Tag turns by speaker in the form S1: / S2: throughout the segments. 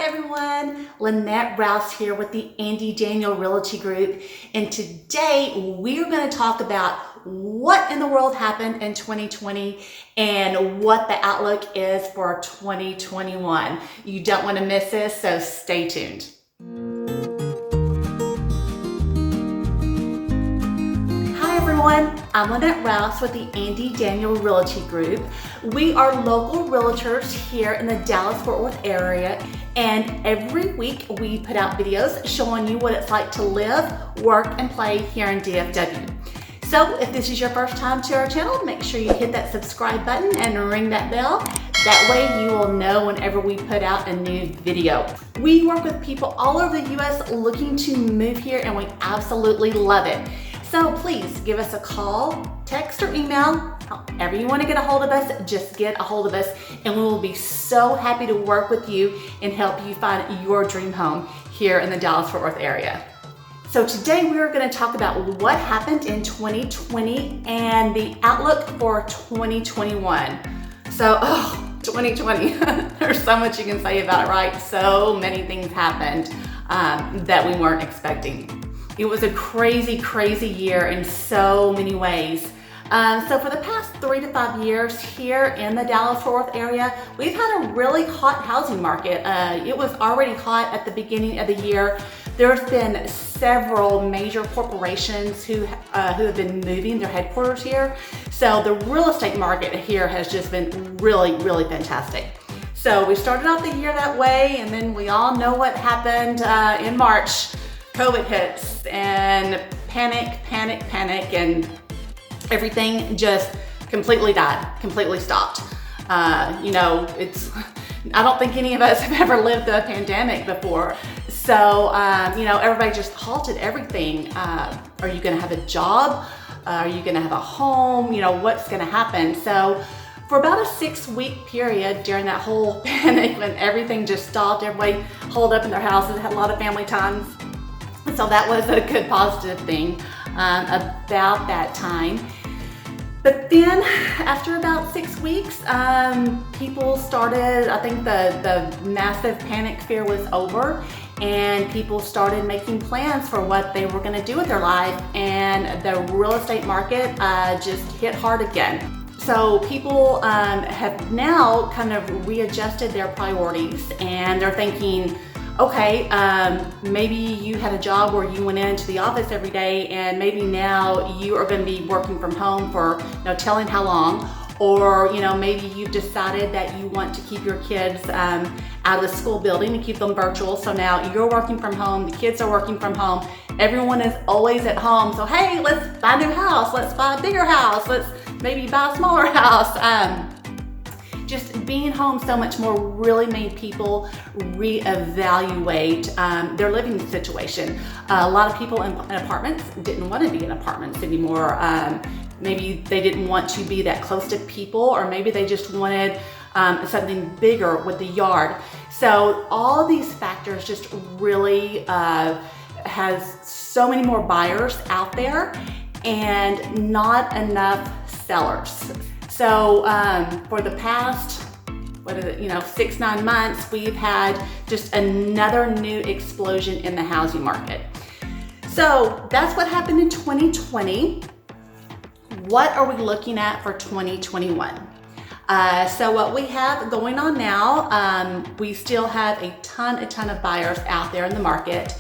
S1: everyone, Lynnette Rouse here with the Andy Daniel Realty Group, and today we're going to talk about what in the world happened in 2020 and what the outlook is for 2021. You don't want to miss this, so stay tuned. Hi everyone, I'm Lynnette Rouse with the Andy Daniel Realty Group. We are local realtors here in the Dallas-Fort Worth area, and every week we put out videos showing you what it's like to live, work, and play here in DFW. So if this is your first time to our channel, make sure you hit that subscribe button and ring that bell. That way you will know whenever we put out a new video. We work with people all over the US looking to move here, and we absolutely love it. So please give us a call, text, or email. However you want to get a hold of us, just get a hold of us, and we will be so happy to work with you and help you find your dream home here in the Dallas-Fort Worth area. So today we are going to talk about what happened in 2020 and the outlook for 2021. So, 2020, there's so much you can say about it, right? So many things happened that we weren't expecting. It was a crazy, crazy year in so many ways. So for the past 3 to 5 years here in the Dallas-Fort Worth area, we've had a really hot housing market. It was already hot at the beginning of the year. There's been several major corporations who have been moving their headquarters here. So the real estate market here has just been really, really fantastic. So we started out the year that way, and then we all know what happened in March. COVID hits and panic, and everything just completely died, completely stopped. I don't think any of us have ever lived a pandemic before. So, everybody just halted everything. Are you gonna have a job? Are you gonna have a home? What's gonna happen? So for about a 6-week period during that whole panic when everything just stopped, everybody holed up in their houses, had a lot of family times. So that was a good positive thing about that time. But then after about 6 weeks, people started, I think the massive panic fear was over, and people started making plans for what they were gonna do with their life, and the real estate market just hit hard again. So people have now kind of readjusted their priorities, and they're thinking, okay, maybe you had a job where you went into the office every day, and maybe now you are going to be working from home for no telling how long, or maybe you've decided that you want to keep your kids out of the school building and keep them virtual. So now you're working from home, the kids are working from home, everyone is always at home. So hey, let's buy a new house, let's buy a bigger house, let's maybe buy a smaller house. Just being home so much more really made people reevaluate their living situation. A lot of people in apartments didn't want to be in apartments anymore. Maybe they didn't want to be that close to people, or maybe they just wanted something bigger with the yard. So all these factors just really has so many more buyers out there and not enough sellers. So for the past, 6-9 months, we've had just another new explosion in the housing market. So that's what happened in 2020. What are we looking at for 2021? So what we have going on now, we still have a ton of buyers out there in the market,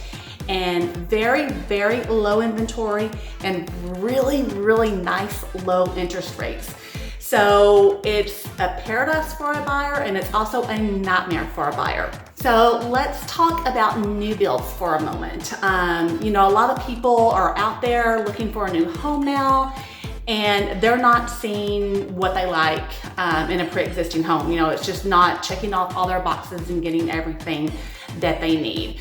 S1: and very, very low inventory and really, really nice low interest rates. So it's a paradise for a buyer, and it's also a nightmare for a buyer. So let's talk about new builds for a moment. A lot of people are out there looking for a new home now, and they're not seeing what they like in a pre-existing home. It's just not checking off all their boxes and getting everything that they need.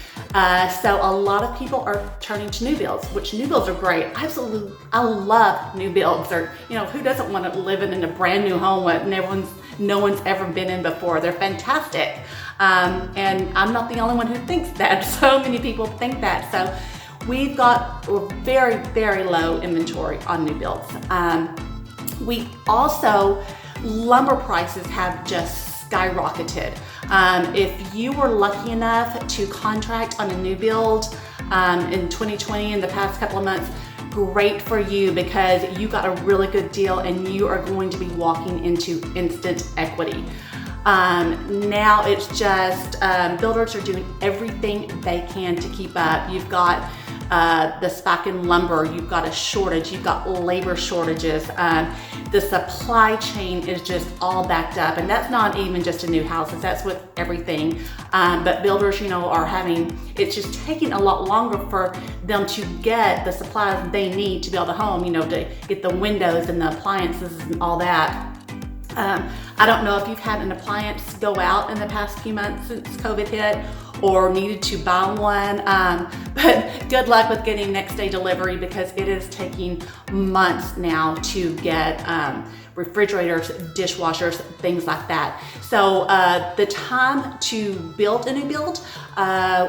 S1: So a lot of people are turning to new builds, which new builds are great. Absolutely, I love new builds. Or who doesn't want to live in a brand new home that no one's ever been in before? They're fantastic. And I'm not the only one who thinks that. So many people think that. So we've got a very, very low inventory on new builds. We also, lumber prices have just skyrocketed. If you were lucky enough to contract on a new build in 2020, in the past couple of months, great for you, because you got a really good deal and you are going to be walking into instant equity. Now it's just builders are doing everything they can to keep up. You've got the spike in lumber, you've got a shortage, you've got labor shortages. The supply chain is just all backed up, and that's not even just in new houses, that's with everything. But builders, are having, it's just taking a lot longer for them to get the supplies they need to build a home, to get the windows and the appliances and all that. I don't know if you've had an appliance go out in the past few months since COVID hit, or needed to buy one, but good luck with getting next day delivery, because it is taking months now to get refrigerators, dishwashers, things like that. So the time to build a new build,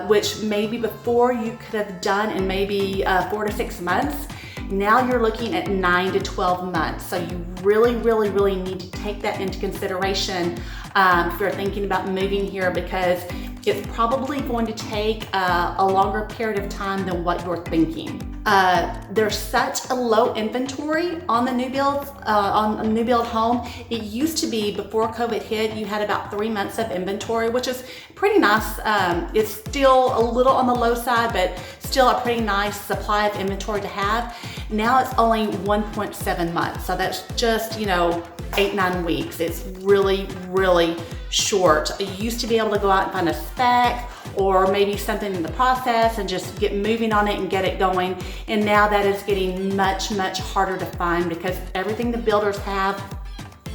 S1: which maybe before you could have done in maybe 4 to 6 months, now you're looking at 9 to 12 months. So you really, really, really need to take that into consideration if you're thinking about moving here, because it's probably going to take a longer period of time than what you're thinking. There's such a low inventory on the new builds, on a new build home. It used to be, before COVID hit, you had about 3 months of inventory, which is pretty nice. It's still a little on the low side, but still a pretty nice supply of inventory to have. Now it's only 1.7 months. So that's just, 8-9 weeks. It's really, really short. You used to be able to go out and find a spec or maybe something in the process and just get moving on it and get it going. And now that is getting much, much harder to find, because everything the builders have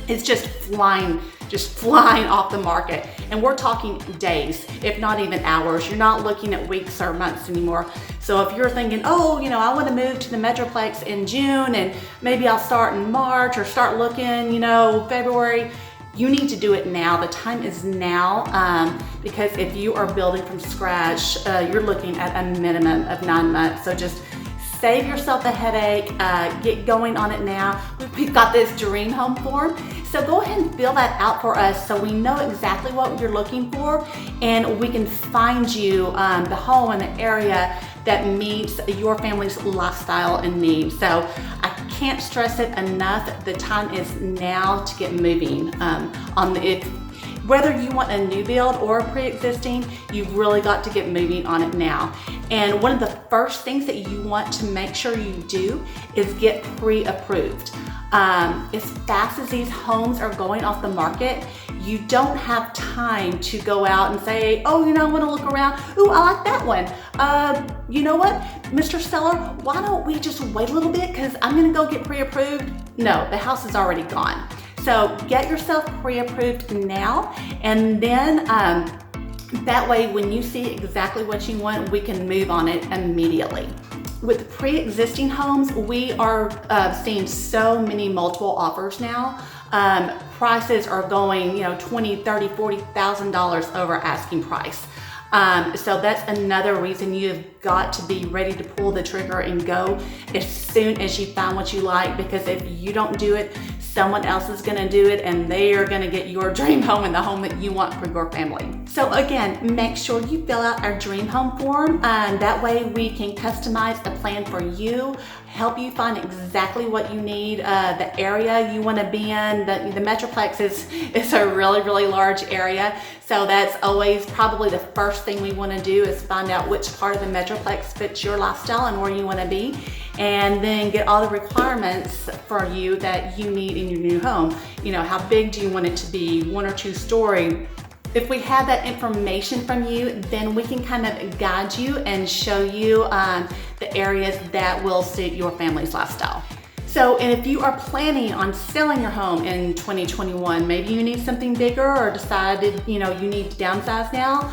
S1: is just flying off the market. And we're talking days, if not even hours. You're not looking at weeks or months anymore. So if you're thinking, I want to move to the Metroplex in June and maybe I'll start in March or start looking, February, you need to do it now. The time is now, because if you are building from scratch, you're looking at a minimum of 9 months. So just save yourself a headache, get going on it now. We've got this dream home form. So go ahead and fill that out for us so we know exactly what you're looking for, and we can find you the home in the area that meets your family's lifestyle and needs. So I can't stress it enough. The time is now to get moving on it. Whether you want a new build or a pre-existing, you've really got to get moving on it now. And one of the first things that you want to make sure you do is get pre-approved. As fast as these homes are going off the market, you don't have time to go out and say, I want to look around. Ooh, I like that one. You know what, Mr. Seller, why don't we just wait a little bit, because I'm going to go get pre-approved. No, the house is already gone. So get yourself pre-approved now, and then that way when you see exactly what you want, we can move on it immediately. With pre-existing homes, we are seeing so many multiple offers now. Prices are going, $20,000, $30,000, $40,000 over asking price. So that's another reason you've got to be ready to pull the trigger and go as soon as you find what you like, because if you don't do it, someone else is going to do it, and they are going to get your dream home and the home that you want for your family. So again, make sure you fill out our dream home form. That way we can customize a plan for you, help you find exactly what you need, the area you want to be in. The Metroplex is a really, really large area. So that's always probably the first thing we want to do, is find out which part of the Metroplex fits your lifestyle and where you want to be, and then get all the requirements for you that you need in your new home. How big do you want it to be? 1 or 2 story? If we have that information from you, then we can kind of guide you and show you the areas that will suit your family's lifestyle. So, and if you are planning on selling your home in 2021, maybe you need something bigger, or decided, you need to downsize now,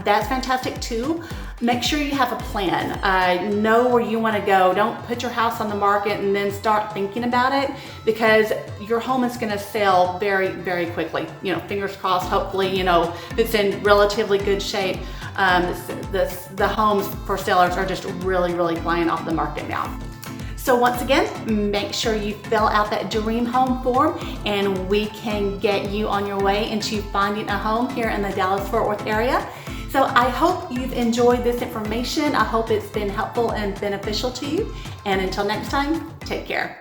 S1: that's fantastic too. Make sure you have a plan. Know where you want to go. Don't put your house on the market and then start thinking about it, because your home is going to sell very, very quickly. Fingers crossed, hopefully, if it's in relatively good shape. The homes for sellers are just really, really flying off the market now. So once again, make sure you fill out that dream home form and we can get you on your way into finding a home here in the Dallas-Fort Worth area. So I hope you've enjoyed this information. I hope it's been helpful and beneficial to you. And until next time, take care.